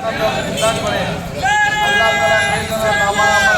দান করে আল্লাহ তাআলা এই জন্য আমার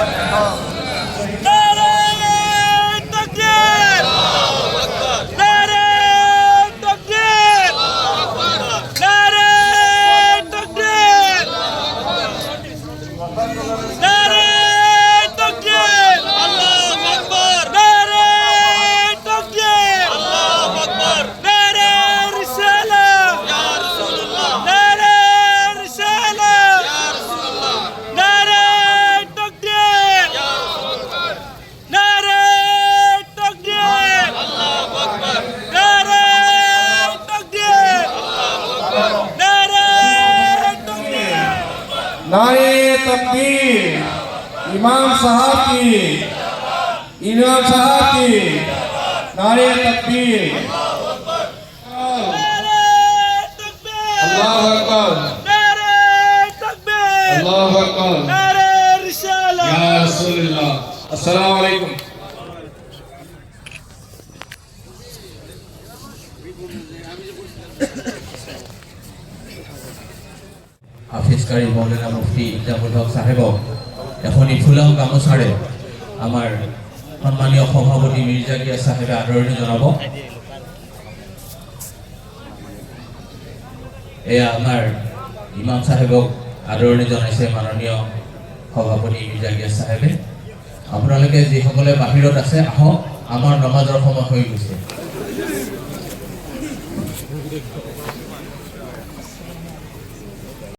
नारे तकबीर इमाम साहब की इमाम साहब की नारे तकबीर अल्लाह अकबर अल्लाह अकबर या रसूलुल्लाह अस्सलाम वालेकुम হাফিজকারী মৌলানা মুফতি ইজামুল হক সাহেবক এখনই ফুলাও গামোচাৰে আমাৰ সন্মানীয় সভাপতি মিৰ্জা গিয়াছ সাহেবে আদৰণি জনাব। এয়া আমাৰ ইমাম সাহেবক আদৰণি জনাইছে মাননীয় সভাপতি মিৰ্জা গিয়াছ সাহেবে। আপোনালোকে যিসকলে বাহিৰত আছে আহক, আমাৰ নমাজৰ সময় হৈ গৈছে।